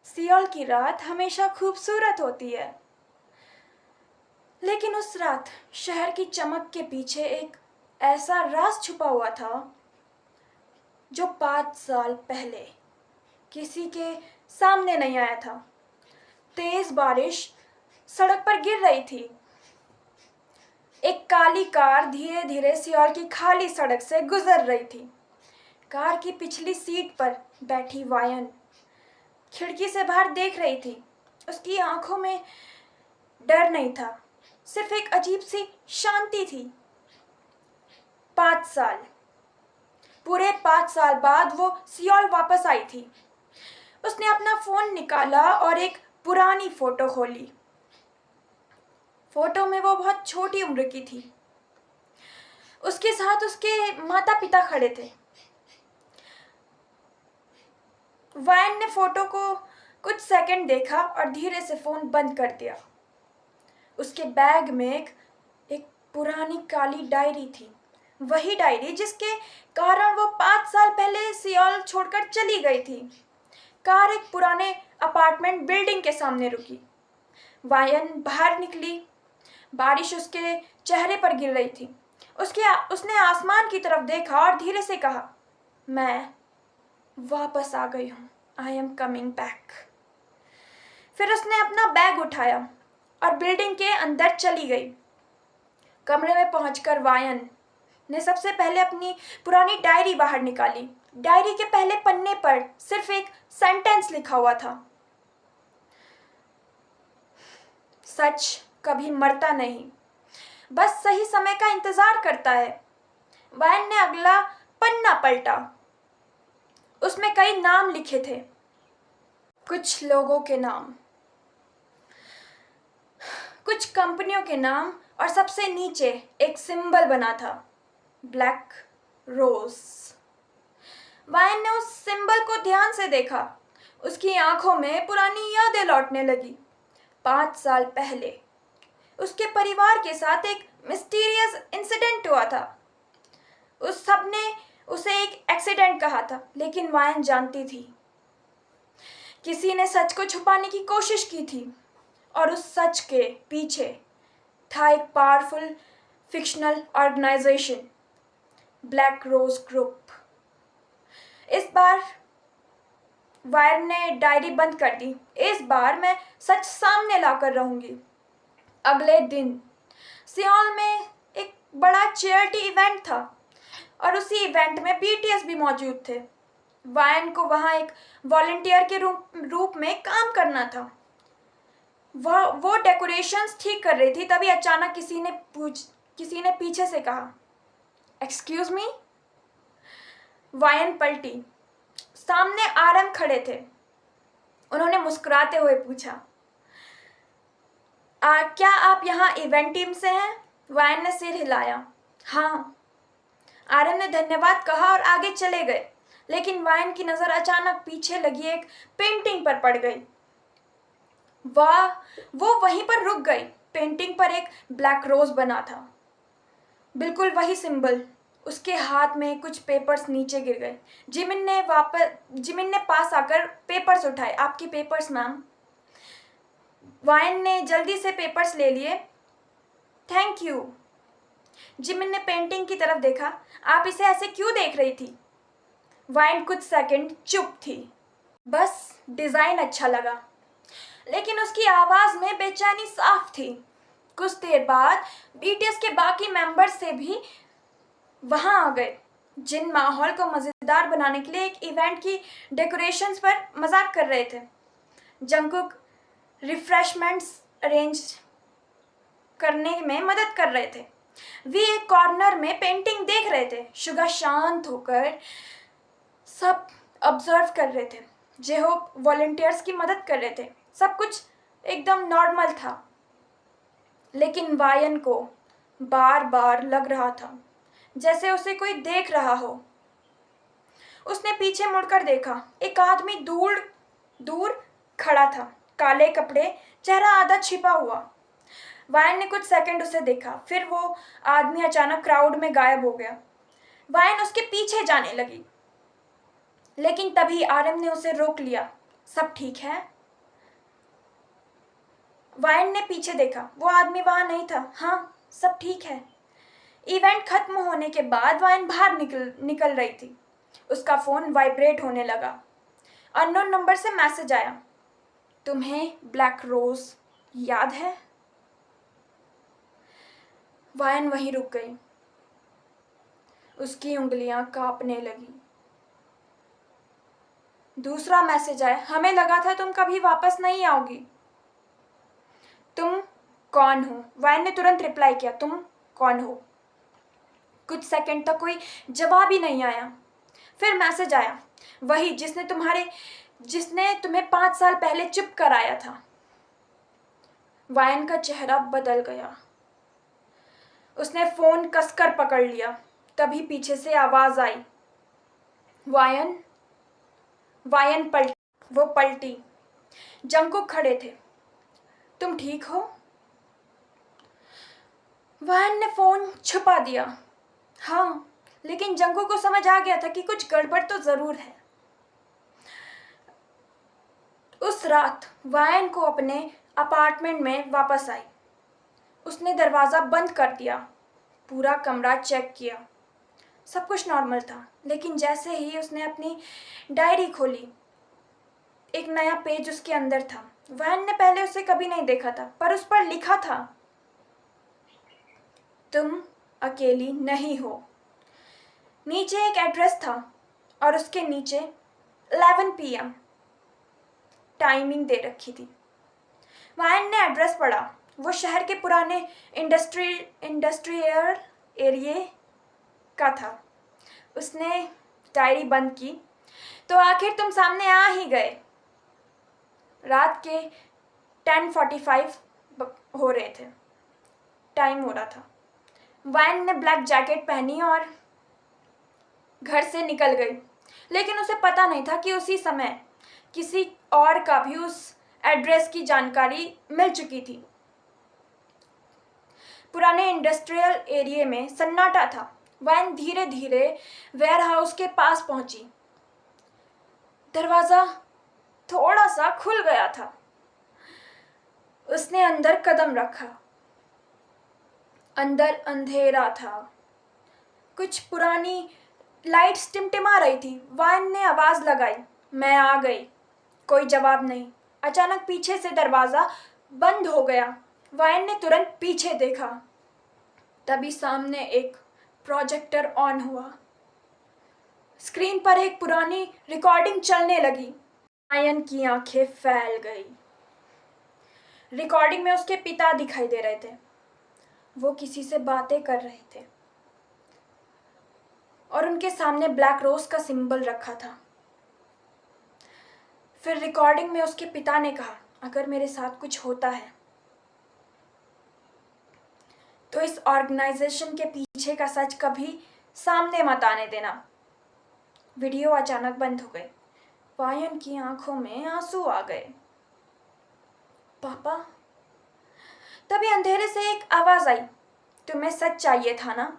Seoul की रात हमेशा खूबसूरत होती है, लेकिन उस रात शहर की चमक के पीछे एक ऐसा राज छुपा हुआ था जो 5 साल पहले किसी के सामने नहीं आया था। तेज बारिश सड़क पर गिर रही थी। एक काली कार धीरे धीरे सियोल की खाली सड़क से गुजर रही थी। कार की पिछली सीट पर बैठी वायन खिड़की से बाहर देख रही थी। उसकी आंखों में डर नहीं था, सिर्फ एक अजीब सी शांति थी। 5 साल, पूरे 5 साल बाद वो सियोल वापस आई थी। उसने अपना फोन निकाला और एक पुरानी फोटो खोली। फोटो में वो बहुत छोटी उम्र की थी। उसके साथ उसके माता पिता खड़े थे। वायन ने फोटो को कुछ सेकंड देखा और धीरे से फोन बंद कर दिया। उसके बैग में एक पुरानी काली डायरी थी, वही डायरी जिसके कारण वो 5 साल पहले सियोल छोड़कर चली गई थी। कार एक पुराने अपार्टमेंट बिल्डिंग के सामने रुकी। वायन बाहर निकली। बारिश उसके चेहरे पर गिर रही थी। उसने आसमान की तरफ देखा और धीरे से कहा, मैं वापस आ गई हूँ। I am coming back. फिर उसने अपना बैग उठाया और बिल्डिंग के अंदर चली गई। कमरे में पहुंचकर वायन ने सबसे पहले अपनी पुरानी डायरी बाहर निकाली। डायरी के पहले पन्ने पर सिर्फ एक सेंटेंस लिखा हुआ था, सच कभी मरता नहीं, बस सही समय का इंतजार करता है। वायन ने अगला पन्ना पलटा। उसमें कई नाम लिखे थे, कुछ लोगों के नाम, कुछ कंपनियों के नाम, और सबसे नीचे एक सिंबल बना था, ब्लैक रोज। वायन ने उस सिंबल को ध्यान से देखा। उसकी आंखों में पुरानी यादें लौटने लगी। 5 साल पहले उसके परिवार के साथ एक मिस्टीरियस इंसिडेंट हुआ था। उस सबने उसे एक एक्सीडेंट कहा था, लेकिन वायन जानती थी किसी ने सच को छुपाने की कोशिश की थी, और उस सच के पीछे था एक powerful fictional organisation, Black Rose group. इस बार वायन ने डायरी बंद कर दी। इस बार मैं सच सामने लाकर रहूंगी। अगले दिन सियोल में एक बड़ा चैरिटी इवेंट था और उसी इवेंट में बीटीएस भी मौजूद थे। वायन को वहां एक वॉलंटियर के रूप में काम करना था। वो डेकोरेशंस ठीक कर रही थी, तभी अचानक किसी ने पीछे से कहा, एक्सक्यूज मी। वायन पलटी। सामने आरएम खड़े थे। उन्होंने मुस्कुराते हुए पूछा, क्या आप यहाँ इवेंट टीम से हैं? वायन ने सिर हिलाया। हाँ। आरएम ने धन्यवाद कहा और आगे चले गए, लेकिन वायन की नजर अचानक पीछे लगी एक पेंटिंग पर पड़ गई। वाह, वो वहीं पर रुक गई। पेंटिंग पर एक ब्लैक रोज बना था, बिल्कुल वही सिंबल। उसके हाथ में कुछ पेपर्स नीचे गिर गए। जिमिन ने पास आकर पेपर्स उठाए। आपके पेपर्स मैम। वायन ने जल्दी से पेपर्स ले लिए। Thank you. जिमिन ने पेंटिंग की तरफ देखा। आप इसे ऐसे क्यों देख रही थी? वायन कुछ सेकंड चुप थी। बस डिजाइन अच्छा लगा। लेकिन उसकी आवाज में बेचैनी साफ थी। कुछ देर बाद बीटीएस के बाकी मेंबर्स से भी वहां आ गए, जिन माहौल को मजेदार बनाने के लिए एक इवेंट की डेकोरेशंस पर मजाक कर रहे थे। जंगकुक रिफ्रेशमेंट्स अरेंज करने में मदद कर रहे थे। वे एक कॉर्नर में पेंटिंग देख रहे थे। शुगा शांत होकर सब ऑब्जर्व कर रहे थे। जेहोप वॉलंटियर्स की मदद कर रहे थे। सब कुछ एकदम नॉर्मल था, लेकिन वायन को बार बार लग रहा था जैसे उसे कोई देख रहा हो। उसने पीछे मुड़कर देखा। एक आदमी दूर दूर खड़ा था, काले कपड़े, चेहरा आधा छिपा हुआ। वायन ने कुछ सेकंड उसे देखा, फिर वो आदमी अचानक क्राउड में गायब हो गया। वायन उसके पीछे जाने लगी, लेकिन तभी आरएम ने उसे रोक लिया। सब ठीक है? वायन ने पीछे देखा, वो आदमी वहां नहीं था। हाँ, सब ठीक है। इवेंट खत्म होने के बाद वायन बाहर निकल रही थी। उसका फोन वाइब्रेट होने लगा। अननोन नंबर से मैसेज आया, तुम्हें ब्लैक रोज याद है? वायन वहीं रुक गई। उसकी उंगलियां कांपने लगी। दूसरा मैसेज आया, हमें लगा था तुम कभी वापस नहीं आओगी। तुम कौन हो? वायन ने तुरंत रिप्लाई किया, तुम कौन हो? कुछ सेकंड तक कोई जवाब ही नहीं आया। फिर मैसेज आया, वही जिसने तुम्हें 5 साल पहले चुप कराया था। वायन का चेहरा बदल गया। उसने फोन कसकर पकड़ लिया। तभी पीछे से आवाज आई, वायन। वायन पलटी। जंकुक खड़े थे। तुम ठीक हो? वायन ने फोन छुपा दिया। हाँ, लेकिन जंकुक को समझ आ गया था कि कुछ गड़बड़ तो जरूर है। उस रात वायन को अपने अपार्टमेंट में वापस आई। उसने दरवाज़ा बंद कर दिया, पूरा कमरा चेक किया। सब कुछ नॉर्मल था, लेकिन जैसे ही उसने अपनी डायरी खोली, एक नया पेज उसके अंदर था। वायन ने पहले उसे कभी नहीं देखा था, पर उस पर लिखा था, तुम अकेली नहीं हो। नीचे एक एड्रेस था और उसके नीचे 11 PM टाइमिंग दे रखी थी। वायन ने एड्रेस पढ़ा। वो शहर के पुराने इंडस्ट्रियल एरिया का था। उसने डायरी बंद की तो आखिर तुम सामने आ ही गए। रात के 10:45 हो रहे थे। टाइम हो रहा था। वायन ने ब्लैक जैकेट पहनी और घर से निकल गई, लेकिन उसे पता नहीं था कि उसी समय किसी और का भी उस एड्रेस की जानकारी मिल चुकी थी। पुराने इंडस्ट्रियल एरिया में सन्नाटा था। वायन धीरे धीरे वेयर हाउस के पास पहुंची। दरवाजा थोड़ा सा खुल गया था। उसने अंदर कदम रखा। अंदर अंधेरा था। कुछ पुरानी लाइट्स टिमटिमा रही थी। वायन ने आवाज लगाई, मैं आ गई। कोई जवाब नहीं। अचानक पीछे से दरवाजा बंद हो गया। वायन ने तुरंत पीछे देखा। तभी सामने एक प्रोजेक्टर ऑन हुआ। स्क्रीन पर एक पुरानी रिकॉर्डिंग चलने लगी। वायन की आंखें फैल गई। रिकॉर्डिंग में उसके पिता दिखाई दे रहे थे। वो किसी से बातें कर रहे थे और उनके सामने ब्लैक रोज का सिंबल रखा था। फिर रिकॉर्डिंग में उसके पिता ने कहा, अगर मेरे साथ कुछ होता है तो इस ऑर्गेनाइजेशन के पीछे का सच कभी सामने मत आने देना। वीडियो अचानक बंद हो गई। वायन की आंखों में आंसू आ गए। पापा। तभी अंधेरे से एक आवाज आई, तुम्हें सच चाहिए था ना?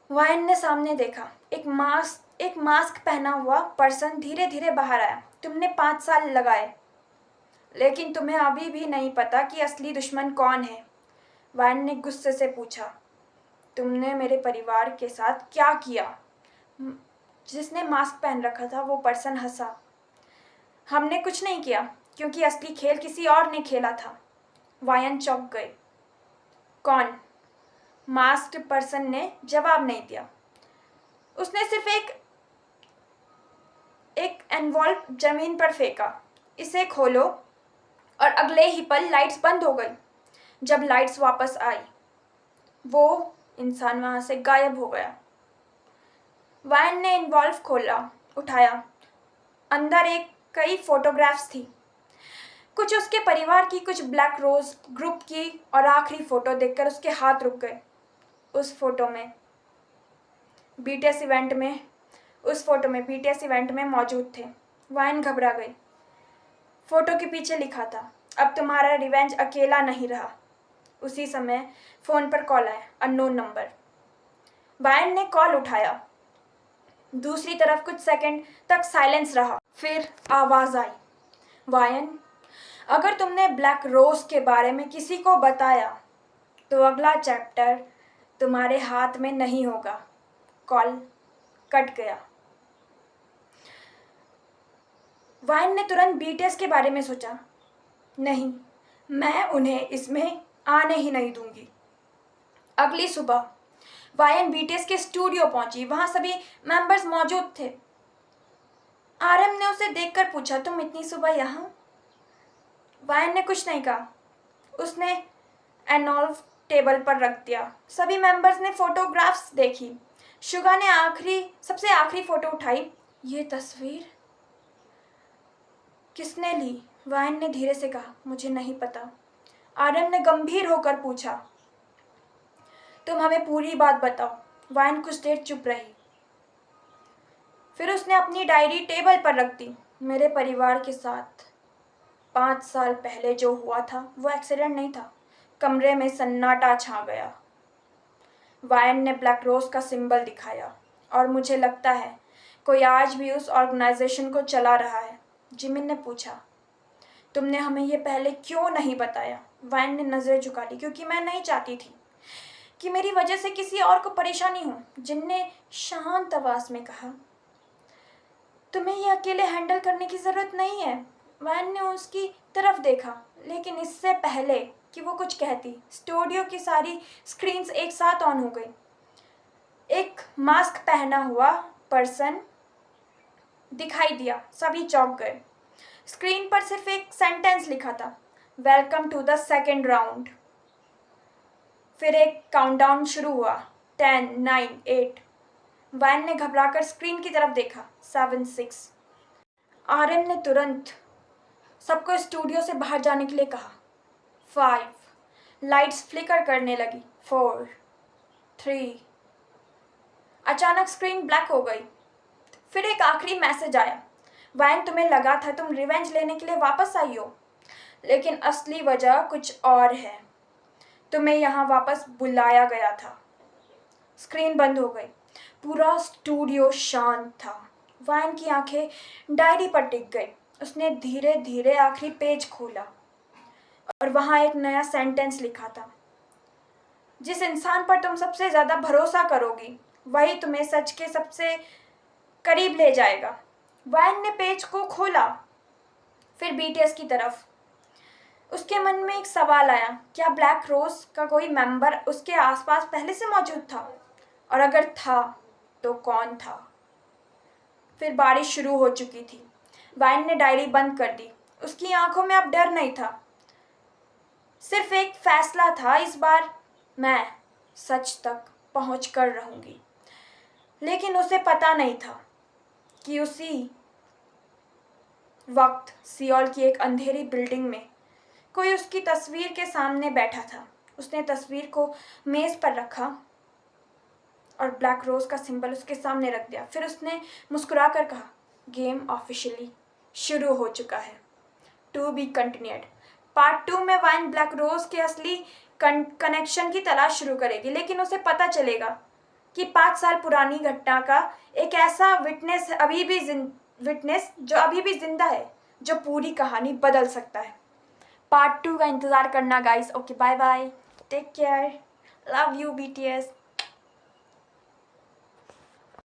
वायन ने सामने देखा। एक मास्क पहना हुआ पर्सन धीरे धीरे बाहर आया। तुमने 5 साल लगाए, लेकिन तुम्हें अभी भी नहीं पता कि असली दुश्मन कौन है। वायन ने गुस्से से पूछा, तुमने मेरे परिवार के साथ क्या किया? जिसने मास्क पहन रखा था वो पर्सन हंसा। हमने कुछ नहीं किया, क्योंकि असली खेल किसी और ने खेला था। वायन चौंक गई। कौन? मास्क्ड पर्सन ने जवाब नहीं दिया। उसने सिर्फ एक एनवॉल्व जमीन पर फेंका। इसे खोलो। और अगले ही पल लाइट्स बंद हो गई। जब लाइट्स वापस आई, वो इंसान वहां से गायब हो गया। वायन ने एनवॉल्व उठाया। अंदर कई फोटोग्राफ्स थी। कुछ उसके परिवार की, कुछ ब्लैक रोज ग्रुप की, और आखिरी फोटो देखकर उसके हाथ रुक गए। उस फोटो में बीटीएस इवेंट में मौजूद थे। वायन घबरा गई। फोटो के पीछे लिखा था, अब तुम्हारा रिवेंज अकेला नहीं रहा। उसी समय फोन पर कॉल आया, अननोन नंबर। वायन ने कॉल उठाया। दूसरी तरफ कुछ सेकंड तक साइलेंस रहा। फिर आवाज आई, वायन, अगर तुमने ब्लैक रोज के बारे में किसी को बताया तो अगला चैप्टर तुम्हारे हाथ में नहीं होगा। कॉल कट गया। वाइन ने तुरंत बीटीएस के बारे में सोचा। नहीं, मैं उन्हें इसमें आने ही नहीं दूंगी। अगली सुबह वाइन बीटीएस के स्टूडियो पहुंची। वहां सभी मेंबर्स मौजूद थे। आरएम ने उसे देखकर पूछा, तुम इतनी सुबह यहाँ? वाइन ने कुछ नहीं कहा। उसने एनॉल्व टेबल पर रख दिया। सभी मेंबर्स ने फोटोग्राफ्स देखी। शुगा ने सबसे आखिरी फोटो उठाई। ये तस्वीर किसने ली? वाइन ने धीरे से कहा, मुझे नहीं पता। आरएम ने गंभीर होकर पूछा, तुम हमें पूरी बात बताओ। वाइन कुछ देर चुप रही। फिर उसने अपनी डायरी टेबल पर रख दी। मेरे परिवार के साथ 5 साल पहले जो हुआ था वो एक्सीडेंट नहीं था। कमरे में सन्नाटा छा गया। वाइन ने ब्लैक रोज का सिंबल दिखाया। और मुझे लगता है कोई आज भी उस ऑर्गेनाइजेशन को चला रहा है। जिमिन ने पूछा, तुमने हमें ये पहले क्यों नहीं बताया? वाइन ने नजरें झुका ली। क्योंकि मैं नहीं चाहती थी कि मेरी वजह से किसी और को परेशानी हो। जिन ने शांत आवाज में कहा, तुम्हें ये अकेले हैंडल करने की जरूरत नहीं है। वाइन ने उसकी तरफ देखा, लेकिन इससे पहले कि वो कुछ कहती, स्टूडियो की सारी स्क्रीन्स एक साथ ऑन हो गई। एक मास्क पहना हुआ पर्सन दिखाई दिया। सभी चौंक गए। स्क्रीन पर सिर्फ एक सेंटेंस लिखा था, welcome to the second round. फिर एक काउंटडाउन शुरू हुआ। 10, 9, 8। वाइन ने घबराकर स्क्रीन की तरफ देखा। 7, 6। आरएम ने तुरंत सबको स्टूडियो से बाहर जाने के लिए कहा। 5। लाइट्स फ्लिकर करने लगी। 4, 3। अचानक स्क्रीन ब्लैक हो गई। फिर एक आखिरी मैसेज आया, वाइन तुम्हें लगा था तुम रिवेंज लेने के लिए वापस आई हो, लेकिन असली वजह कुछ और है। तुम्हें यहाँ वापस बुलाया गया था। स्क्रीन बंद हो गई। पूरा स्टूडियो शांत था। वाइन की आंखें डायरी पर टिक गई। उसने धीरे धीरे आखिरी पेज खोला और वहां एक नया सेंटेंस लिखा था, जिस इंसान पर तुम सबसे ज्यादा भरोसा करोगी वही तुम्हें सच के सबसे करीब ले जाएगा। वाइन ने पेज को खोला, फिर बीटीएस की तरफ। उसके मन में एक सवाल आया, क्या ब्लैक रोज का कोई मेंबर उसके आसपास पहले से मौजूद था? और अगर था तो कौन था? फिर बारिश शुरू हो चुकी थी। वाइन ने डायरी बंद कर दी। उसकी आंखों में अब डर नहीं था, सिर्फ एक फैसला था, इस बार मैं सच तक पहुंच कर रहूंगी। लेकिन उसे पता नहीं था कि उसी वक्त सियोल की एक अंधेरी बिल्डिंग में कोई उसकी तस्वीर के सामने बैठा था। उसने तस्वीर को मेज पर रखा और ब्लैक रोज का सिंबल उसके सामने रख दिया। फिर उसने मुस्कुराकर कहा, गेम ऑफिशियली शुरू हो चुका है। To be continued. पार्ट 2 में वाइन ब्लैक रोज के असली कनेक्शन की तलाश शुरू करेगी, लेकिन उसे पता चलेगा कि 5 साल पुरानी घटना का एक ऐसा विटनेस जो अभी भी जिंदा है, जो पूरी कहानी बदल सकता है। पार्ट 2 का इंतजार करना guys. Okay, bye bye, take care, love you BTS.